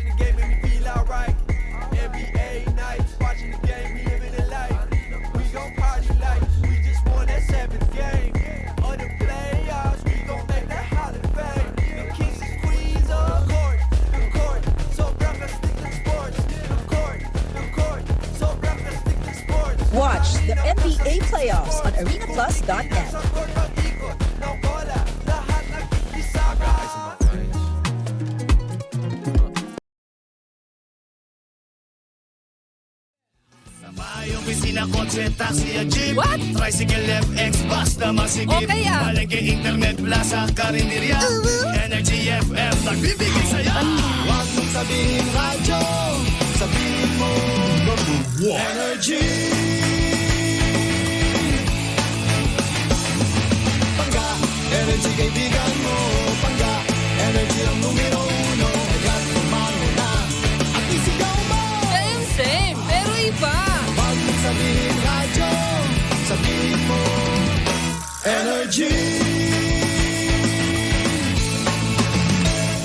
Watching the game make me feel alright. NBA nights, watching the game, we living the life. We gon' party like we just won that 7th game. Or the playoffs, we gon' make that Hall of Fame. The kings and queens of the court. So brown, let's stick to sports. The court. So brown, let's stick to sports. Watch the NBA playoffs on arenaplus.net. Yung pisina, kotse, taxi at jeep. What? Tricycle, FX, bus na masigip. O kaya? Palengke, internet, plaza, karinderya. Energy FM, nagbibigay saya. Huwag mong sabihin radyo, sabihin mo Energy. Pangga, energy kaibigan mo. Pangga, energy ang numero uno. Kaya't tumango na at isigaw mo. Same, pero iba. Huwag mong sabihin radyo, sabihin mo Energy.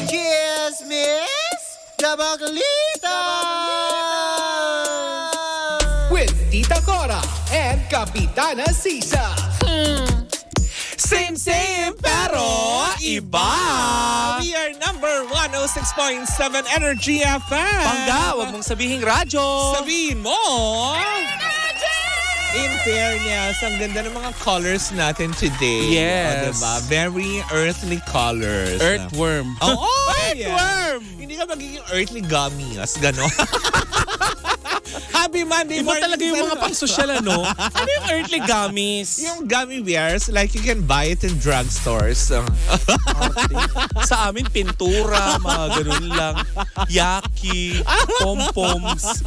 Cheers, Miss Dabaglita! With Tita Cora and Kapitana Sisa. Same, pero iba. We are number 106.7 Energy FM. Pangga, wag mong sabihing radyo. Sabihin mo. In fairness, ang ganda ng mga colors natin today. Yes. O, diba? Very earthly colors. Earthworm. Oo, Earthworm. Hindi ka magiging earthly gummies. Gano'n. Happy Monday Iba morning. talaga yung mga pang-sosyal, ano? Ano yung earthly gummies? Yung gummy bears, like you can buy it in drugstores. Sa amin, pintura, mga ganun lang. Yaki, pom-poms.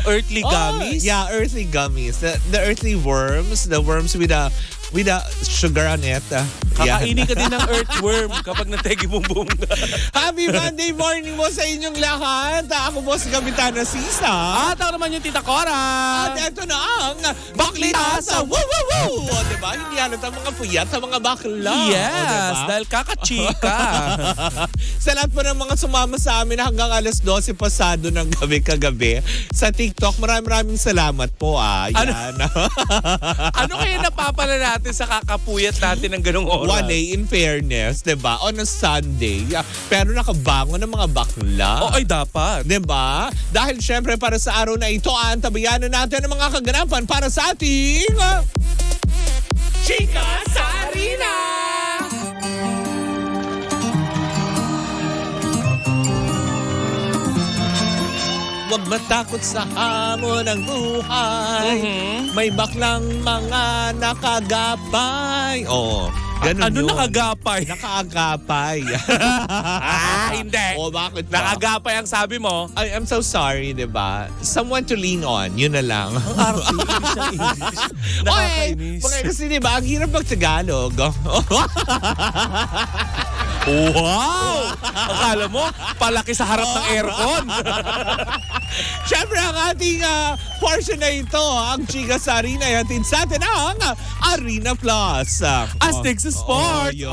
Earthly gummies? Yeah, earthly gummies. The earthly worms, the worms with a sugar on it. Kakainin ka din ng earthworm kapag nategi mong bunga. Happy Monday morning mo sa inyong lahat. Ako po si Kapitana Sisa. At ako naman yung Tita Cora. At ito na ang Baklita sa Woo Woo Woo! O, diba? Hindi halata ang mga puyat sa mga bakla. Yes, O, diba? dahil kakachika. Sa lahat po ng mga sumama sa amin hanggang alas 12 pasado ng gabi kagabi sa TikTok, maraming salamat po. Yan. Ano kaya napapala natin sa kakapuyat natin ng ganong oras? 1A in fairness, diba? On a Sunday. Pero nakabangon ng mga bakla. Oo, ay dapat. Diba? Dahil syempre para sa araw na ito, antabayanan natin ang mga kaganapan para sa ating Chika Sarina! Huwag matakot sa hamon ng buhay. May baklang mga nakagapay. Oo. Ganun Ano yun. nakagapay? Nakaagapay. Hindi. O bakit ba? Nakagapay ang sabi mo. I'm so sorry, diba? Someone to lean on. Yun na lang. Nakakainis. Okay, kasi diba, ang hirap mag-Tagalog. Wow! Akala mo, palaki sa harap ng aircon. Siyempre, ang ating portion na ito, ang Chika sa Arena, hatid sa atin ang Arena Plus. Astig sa sport. Yun.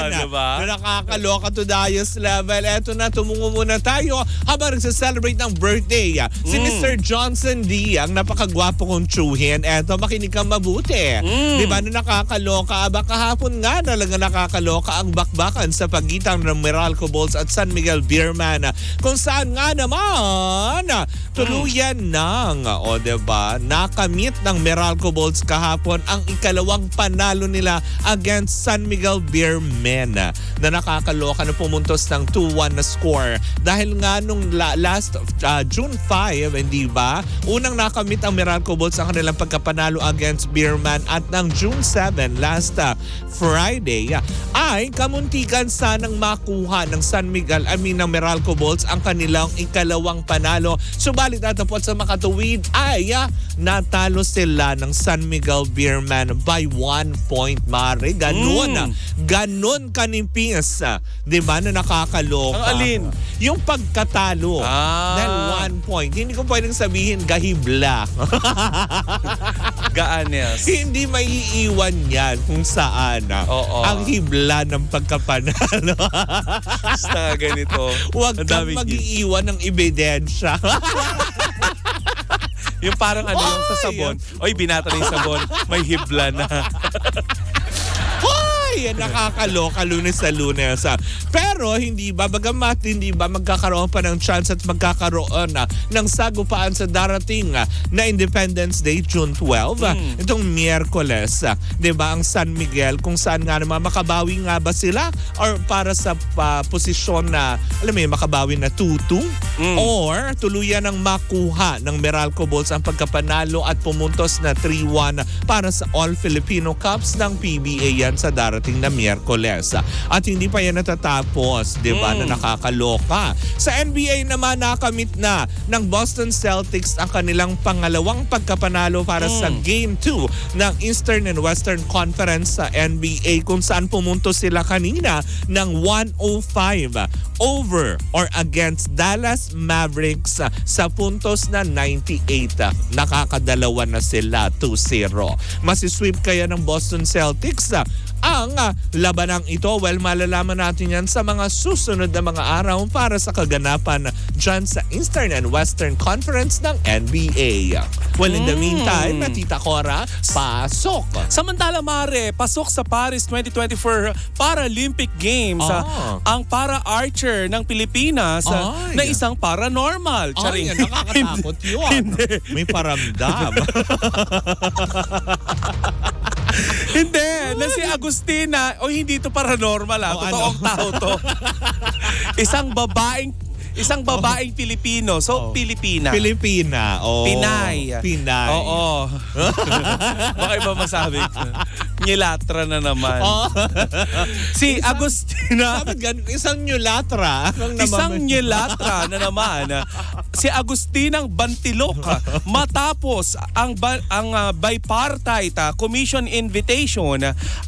Diba? Na nakakaloka to the highest level. Eto na, tumungo muna tayo habang nagsa-celebrate ng birthday. Si Mr. Johnson D, ang napakagwapo kong tsuhin. Eto, makinig kang mabuti. Diba, na nakakaloka? Aba, kahapon nga talaga nakakaloka ang bakbakan sa pagitan ng Meralco Bulls at San Miguel Beerman. Kung saan nga naman, tuluyan ng, diba, nakamit ng Meralco Bulls kahapon ang ikalawang panalo nila against San Miguel Beermen na nakakaloka na pumuntos ng 2-1 na score. Dahil nga nung last June 5, hindi ba? Unang nakamit ang Meralco Bulls ang kanilang pagkapanalo against Beerman at ng June 7, last Friday, ay kamuntikan sanang makuha ng San Miguel, ng Meralco Bulls ang kanilang ikalawang panalo. Subalit natapos sa makatuwid ay natalo sila ng San Miguel Beerman by 1 point, mare. Ganon ang kanipis, di ba, na nakakaloka. Ang alin? Yung pagkatalo. Dahil 1 point. Hindi ko pwedeng sabihin gahibla. Gaanes. Hindi maiiwan yan kung saan Oo. ang hibla ng pagkapanalo. Basta ganito. Huwag Ang kang daming mag-iiwan ng ebidensya. Yung parang ano yung sa sabon. Oy, binata na yung sabon. May hibla na. Hoy! Nakakaloka Lunes sa Lunes. Pero hindi ba, bagamat hindi ba magkakaroon pa ng chance at magkakaroon ng sagupaan sa darating na Independence Day, June 12, itong Miyerkules. Di ba, ang San Miguel, kung saan nga naman makabawi nga ba sila or para sa posisyon na, alam mo yun, makabawi na tutu or tuluyan ng makuha ng Meralco Bulls ang pagkapanalo at pumuntos na 3-1 para sa All Filipino Cups ng PBA yan sa darating na Miyerkules. At hindi pa yan natatapos, di ba, na nakakaloka. Sa NBA naman, nakamit na ng Boston Celtics ang kanilang pangalawang pagkapanalo para sa Game 2 ng Eastern and Western Conference sa NBA, kung saan pumunto sila kanina ng 105 over or against Dallas Mavericks sa puntos na 98. Nakakadalawa na sila, 2-0. Masisweep kaya ng Boston Celtics ang labanang ito? Well, malalaman natin yan sa mga susunod na mga araw para sa kaganapan dyan sa Eastern and Western Conference ng NBA. Well, in the meantime, Tita Cora, pasok! Samantala, Mare, pasok sa Paris 2024 Paralympic Games ang para-archer ng Pilipinas na isang paranormal. Ay, nakakatakot yun. May paramdam. Hindi, na si Agustina, hindi to paranormal totoong tao to. Isang babaeng Pilipino. So, Pilipina. Pilipina. Oh. Pinay. Oo. Baka iba masabi ko. Nyilatra na naman. Si Agustina. Sabi ganun, isang nyulatra. Isang nyilatra na naman. Si Agustinang Bantilok matapos ang bipartite commission invitation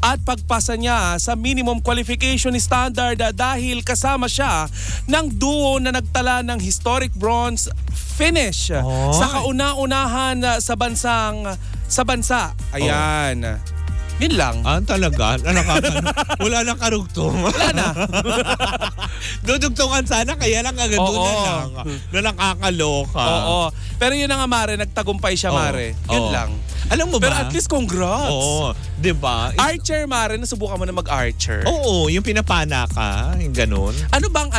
at pagpasa niya sa minimum qualification standard dahil kasama siya ng duo na nagtala ng historic bronze finish sa kauna-unahan sa bansa. Ayan. Yun lang. Talaga? Wala na karugtong. Wala na. Dudugtungan sana, kaya lang agad doon na lang. Na nakakaloka. Oo. Pero yun na nga, Mare. Nagtagumpay siya, Mare. Yun lang. Alam mo ba? Pero at least congrats. Oo. Diba? Archer, Mare. Nasubukan mo na mag-archer. Oo. Yung pinapana ka. Yung ganun. Ano bang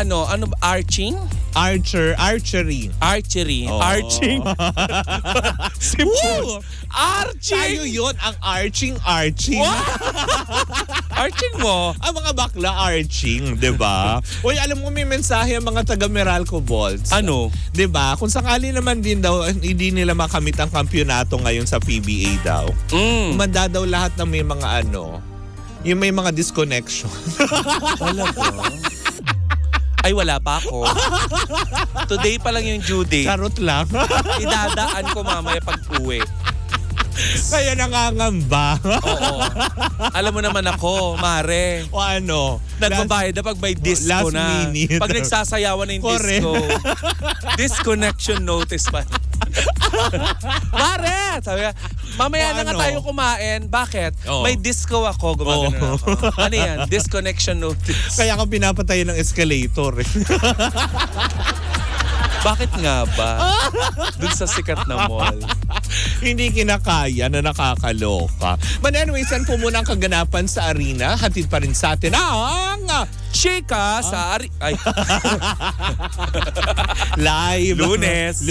arching? Archery. Archery. Oo. Arching. Woo! Arching. Tayo yun, ang arching. Arching mo? Ang mga bakla arching, di ba? Uy, alam mo may mensahe ang mga taga Meralco Bulls. Ano? Di ba? Kung sakali naman din daw, hindi nila makamit ang kampyonato ngayon sa PBA daw. Manda daw lahat ng may mga yung may mga disconnection. Talaga? Ay, wala pa ako. Today pa lang yung due date. Charot lang. Idadaan ko mamaya pag-uwi. Kaya nangangamba. Oo. Alam mo naman ako, Mare. O ano? Nagbabayad na pag may disco last na. minute. Pag nagsasayawan na yung Correct. disco. Disconnection notice pa. Mare! Sabi ka, mamaya na nga Paano? tayo kumain. Bakit? Oo. May disco ako. Gumagano ako. Ano yan? Disconnection notice. Kaya ako pinapatay ng escalator. Bakit nga ba? Dun sa sikat na mall. Hindi kinakaya na nakakaloka. But anyway, saan po muna ang kaganapan sa arena? Hatid pa rin sa atin ang Chika sa Ay. live. Lunes.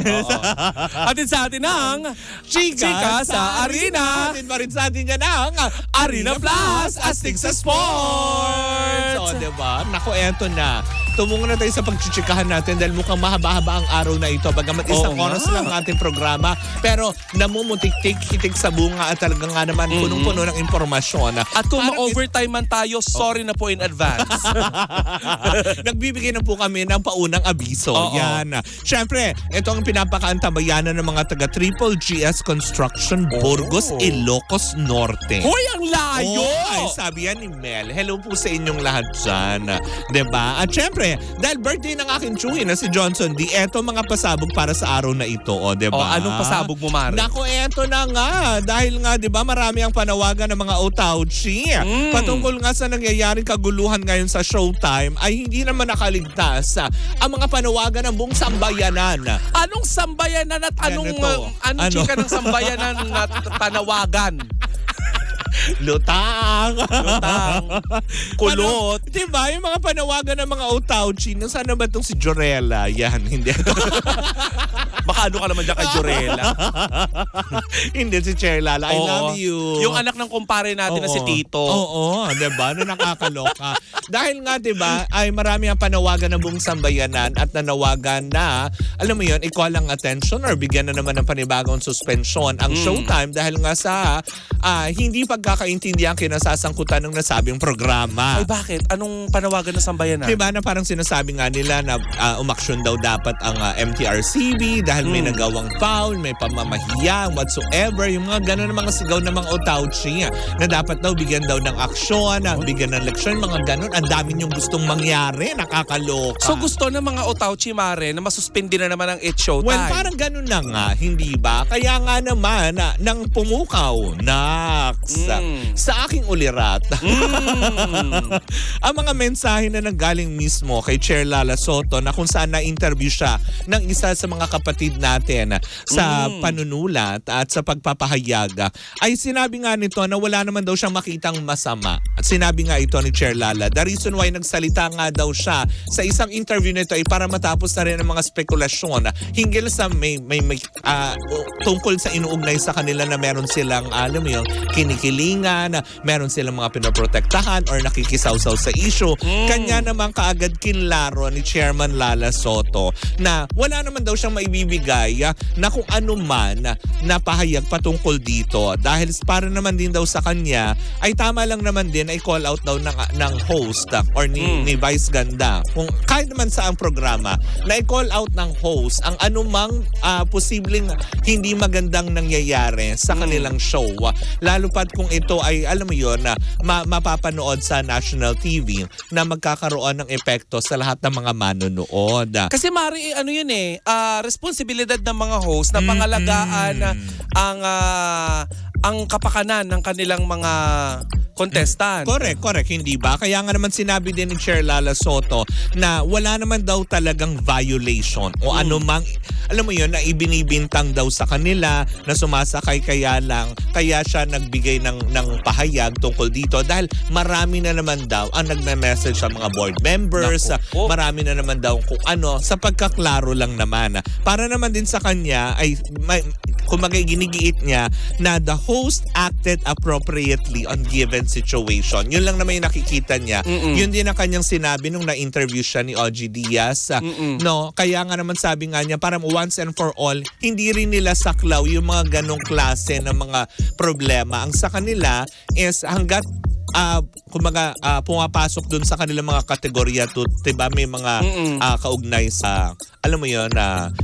Oo. Atin sa atin ang Chika sa Arena. Hatid pa rin sa atin yan ang Arena Plus, astig sa sports. So, diba? Naku, eto na. tumungo na tayo sa pagchichikahan natin dahil mukhang mahaba-haba ang araw na ito. Bagamat isang Oo oras nga. lang ang ating programa, pero namumutik-tik-hitik sa bunga at talaga nga naman punong-puno ng informasyon. At kung Parang ma-overtime man tayo, sorry na po in advance. nagbibigay na po kami ng paunang abiso. Oo. Yan. Siyempre, ito ang pinapakaantabayanan ng mga taga Triple GS Construction, Burgos, Ilocos Norte. Hoy, ang layo! Ay, sabi yan ni Mel. Hello po sa inyong lahat dyan. Diba? At syempre, dahil birthday ng aking tsuhin na si Johnson D, eto mga pasabog para sa araw na ito. O, diba? Anong pasabog mo, Mare? Nako, eto na nga. Dahil nga, diba, marami ang panawagan ng mga otauchi. Patungkol nga sa nangyayaring kaguluhan ngayon sa Showtime, ay hindi naman nakaligtas ang mga panawagan ng buong sambayanan. Anong sambayanan at anong Ganito. chika ng sambayanan na panawagan? Lutang. Kulot. Diba? Yung mga panawagan ng mga otauchi, sana ba itong si Jorella? Yan, hindi. Baka ano ka naman dyan kay Jorella. Hindi si Cherlala. I love you. Yung anak ng kumpare natin na si Tito. Oo, diba? Na nakakaloka. Dahil nga, diba, ay marami ang panawagan ng buong sambayanan at nanawagan na, alam mo yun, ikaw lang attention or bigyan na naman ng panibagong suspensyon ang Showtime dahil nga sa hindi pagkakaintindihan kinasasangkutan ng nasabing programa. Ay, bakit? Anong panawagan ng sambayanan? Diba na parang sinasabi nga nila na umaksyon daw dapat ang MTRCB dahil may nagawang foul, may pamamahiya, whatsoever. Yung mga gano'n mga sigaw ng mga otauchi na dapat daw bigyan daw ng aksyon, bigyan ng leksyon, mga gano'n. Ang dami niyong gustong mangyari, nakakaloka. So gusto ng mga otauchi, Mare, na masuspindi na naman ang It's Showtime? Well, parang gano'n na nga, hindi ba? Kaya nga naman, nang pumukaw, sa aking ulirat, ang mga mensahe na nanggaling mismo kay Chair Lala Soto na kung saan na-interview siya ng isa sa mga kapatid natin sa panunulat at sa pagpapahayag, ay sinabi nga nito na wala naman daw siyang makitang masama. At sinabi nga ito ni Chair Lala, the reason why nagsalita nga daw siya sa isang interview nito ay para matapos na rin ang mga spekulasyon hinggil sa may tungkol sa inuugnay sa kanila na meron silang, alam mo yun, kinikilingan, meron silang mga pinoprotektahan or nakikisawsaw sa issue. Kanya naman kaagad kinlaro ni Chairman Lala Soto na wala naman daw siyang maibibigay na kung ano man na pahayag patungkol dito. Dahil para naman din daw sa kanya, ay tama lang naman din ay call out daw ng host or ni Vice Ganda. Kung kahit naman sa ang programa, na i-call out ng host ang anumang posibleng hindi magandang nangyayari sa kanilang show. Lalo pat kung ito ay, alam mo yun, na mapapanood sa national TV na magkakaroon ng epekto sa lahat ng mga manonood. Kasi Mari, ano yun responsibilidad ng mga host na pangalagaan ang kapakanan ng kanilang mga contestant. Correct. Hindi ba? Kaya nga naman sinabi din ni Chair Lala Soto na wala naman daw talagang violation o anumang, alam mo yun, na ibinibintang daw sa kanila na sumasakay kaya siya nagbigay ng pahayag tungkol dito dahil marami na naman daw ang nagme-message sa mga board members, marami na naman daw kung ano, sa pagkaklaro lang naman. Para naman din sa kanya ay kumagay ginigiit niya na the host acted appropriately on given situation. Yun lang naman yung nakikita niya. Yun din ang kanyang sinabi nung na-interview siya ni OG Diaz. No, kaya nga naman sabi nga niya, parang once and for all, hindi rin nila saklaw yung mga ganong klase ng mga problema. Ang sa kanila is hanggat pumapasok dun sa kanilang mga kategorya to, diba, may mga kaugnay sa, alam mo yun,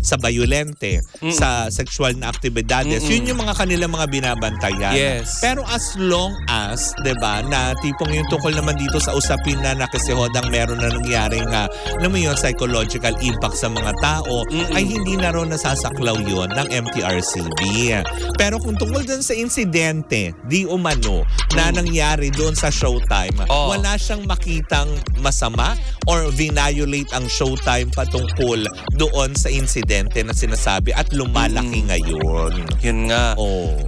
sa violente, sa sexual na aktibidades. Yun yung mga kanilang mga binabantayan. Yes. Pero as long as, diba, na tipong yung tungkol naman dito sa usapin na nakasihodang meron na nangyaring, alam mo yun, psychological impact sa mga tao, ay hindi na rin nasasaklaw yun ng MTRCB. Pero kung tungkol dun sa insidente, di umano, na nangyari doon sa Showtime, wala siyang makitang masama or vinolate ang Showtime patungkol doon sa insidente na sinasabi at lumalaki ngayon. Yun nga.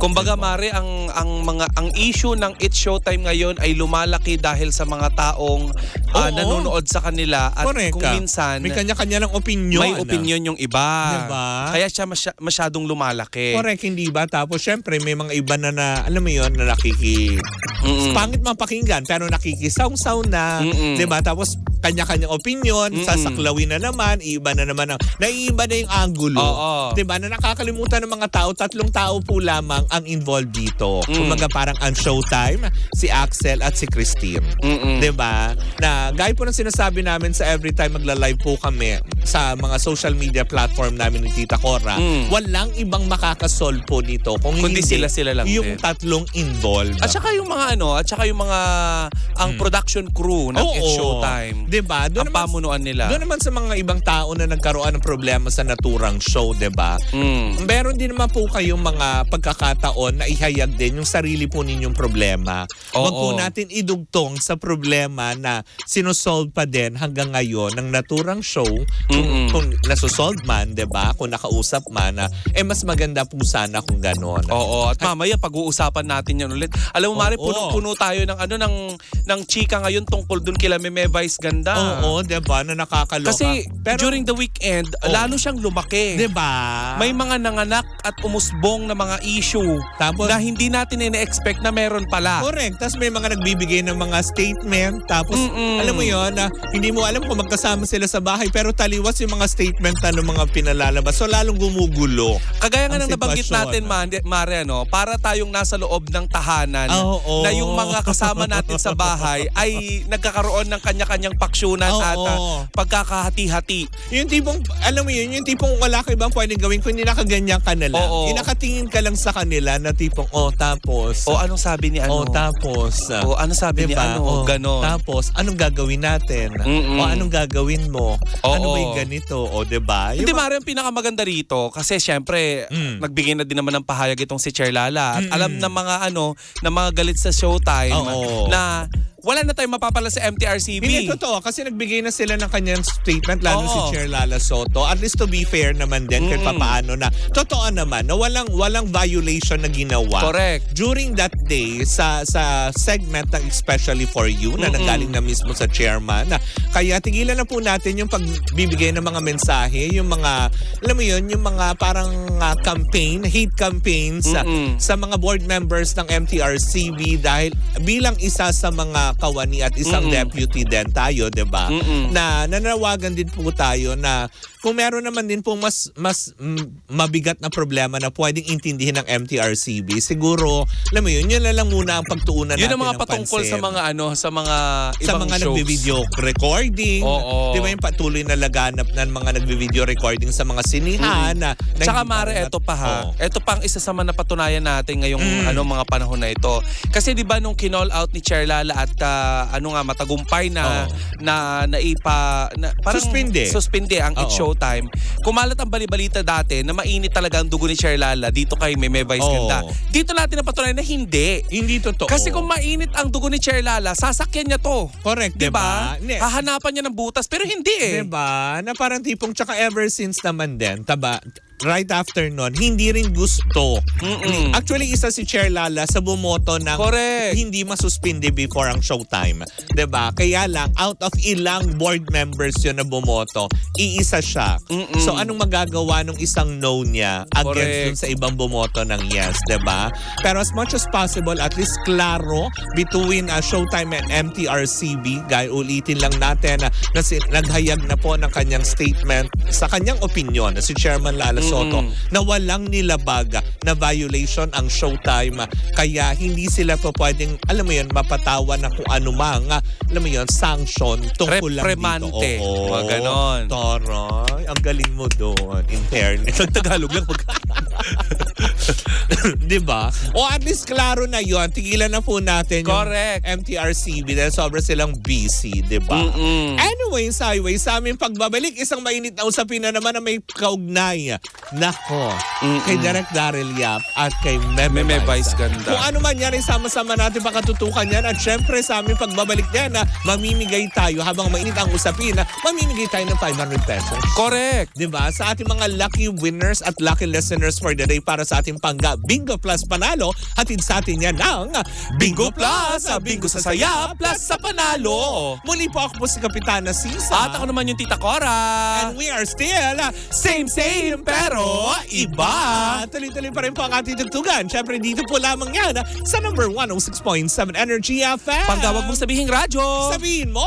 Kumbaga, diba? Mare, ang issue ng It's Showtime ngayon ay lumalaki dahil sa mga taong nanonood sa kanila at Correct. kung minsan may kanya-kanya ng opinion. may opinion yung iba. Diba? Kaya siya masyadong lumalaki. Correct, hindi ba? Tapos syempre may mga iba na alam mo yun, na pangit man pakinggan pero nakikisawsaw na, 'di ba? Tapos kanya-kanyang opinion, sasaklawin na naman, naiiba na yung angulo. Oo. Diba? Na nakakalimutan ng mga tao, 3 tao po lamang ang involved dito. Kumaga parang ang Showtime, si Axel at si Christine. Diba? Na gaya po ng sinasabi namin sa every time magla-live po kami sa mga social media platform namin ni Tita Cora, walang ibang makakasolve po dito kung Kundi hindi sila lang yung din. 3 involved. At saka yung mga ang production crew ng It's Showtime. Diba? Ang pamunuan nila. Doon naman sa mga ibang tao na nagkaroon ng problema sa naturang show, diba? Meron din naman po kayong mga pagkakataon na ihayag din yung sarili po ninyong problema. Huwag po natin idugtong sa problema na sinosolve pa din hanggang ngayon ng naturang show. Kung nasosolve man, diba? Kung nakausap man, mas maganda po sana kung ganon. Oo, at mamaya pag-uusapan natin yan ulit. Alam mo, Mari, punong-puno tayo ng chika ngayon tungkol dun kila Meme Vice Ganda. Oo, diba? Na nakakaloka. Kasi during the weekend, lalo siyang lumaki. Diba? May mga nanganak at umusbong na mga issue Tapos, na hindi natin ina-expect na meron pala. correct. Tapos may mga nagbibigay ng mga statement. Tapos, alam mo yon na hindi mo alam kung magkasama sila sa bahay pero taliwas yung mga statement na ng mga pinalalabas. So, lalong gumugulo. Kagaya nga ang nang nabanggit sitwasyon. natin, Mare, para tayong nasa loob ng tahanan Oo. na yung mga kasama natin sa bahay ay nagkakaroon ng kanya-kanyang paksyonan at pagkakahati-hati. Yung tipong, alam mo yun, yung tipong wala ka ibang pwedeng gawin kung hindi nakaganyan ka na lang. Oo. Nakatingin ka lang sa kanila na tipong, tapos. O anong sabi ni ano? Tapos. O ano sabi ni Diba? ano? Ganon. Tapos, anong gagawin natin? O anong gagawin mo? Ano ba yung ganito? O, diba? Hindi, Mare, ang pinakamaganda rito kasi syempre nagbigay na din naman ng pahayag itong si Cherlala at alam ng mga galit sa Showtime Oo. na wala na tayong mapapala sa MTRCB. Hindi, totoo. Kasi nagbigay na sila ng kanyang statement, lalo Oo. si Chair Lala Soto. At least to be fair naman din, kahit papaano na, totoo naman, na walang violation na ginawa. Correct. During that day, sa segment ng Especially For You, na nanggaling na mismo sa chairman, kaya tigilan na po natin yung pagbibigay ng mga mensahe, yung mga, alam mo yun, yung mga parang campaign, hate campaigns sa mga board members ng MTRCB dahil bilang isa sa mga kawani at isang deputy din tayo, 'di ba? Na nanawagan din po tayo na kung meron naman din po mas mabigat na problema na pwedeng intindihin ng MTRCB, siguro, alam mo yun na lang muna ang pagtuunan Yun natin ang mga ng patungkol pansin. sa mga sa mga Sa ibang mga shows. nagbi-video recording. Oo. Di ba yung patuloy na laganap ng mga nagbi-video recording sa mga sinihan. Na Tsaka hindi Mare, pa- eto pa ha. Oo. Eto pang isa sa mga napatunayan natin ngayong mga panahon na ito. Kasi 'di ba nung kinall out ni Cherlala at matagumpay na parang suspende ang It's Oo. Showtime. Kumalat ang balibalita dati na mainit talaga ang dugo ni Cherlala dito kay Meme Vice Oo. Ganda. Dito natin napatunayan na hindi. Hindi totoo. Kasi kung mainit ang dugo ni Cherlala, sasakyan niya to. Correct, Diba? diba? Hahanapan niya ng butas pero hindi eh. Diba? Na parang tipong tsaka ever since naman din, right after nun, hindi rin gusto. Actually, isa si Chair Lala sa bumoto ng Correct. hindi masuspindi before ang Showtime. 'Di ba? Kaya lang, out of ilang board members yun na bumoto, iisa siya. So, anong magagawa nung isang no niya against Correct. dun sa ibang bumoto ng yes, 'di ba? Pero as much as possible, at least klaro between Showtime and MTRCB. Guys, ulitin lang natin na naghayag na po ng kanyang statement sa kanyang opinion na si Chairman Lala Soto na walang nilabag na violation ang Showtime, kaya hindi sila po pwedeng, alam mo yun, mapatawan na kung ano mang, alam mo yun, sanction tungkol lang Reprimante. dito. Oo. Mga ganon. Taray, ang galing mo doon. In fairness. Tagalog lang Diba? O at least klaro na yon. Tigilan na po natin Correct. yung MTRCB dahil sobrang silang busy, diba? Anyways, highway, sa aming pagbabalik, isang mainit na usapin na naman na may kaugnay. Nako, kay Direk Daryl Yap at kay Meme Vice Ganda. Kung ano man yan, ay sama-sama natin pakatutukan yan. At syempre, sa aming pagbabalik yan, mamimigay tayo habang mainit ang usapin, mamimigay tayo ng 500 pesos. Correct. Diba? Sa ating mga lucky winners at lucky listeners for the day para sa ating pangga Bingo Plus Panalo, hatid sa atin yan ng Bingo Plus, Bingo sa saya, plus sa panalo. Muli po ako po si Kapitana Sisa. At ako naman yung Tita Cora. And we are still Same pero iba. Tuloy-tuloy pa rin po ang ating tugtugan. Siyempre dito po lamang yan sa number 106.7 Energy FM. Panggawag mong sabihing radyo. Sabihin mo,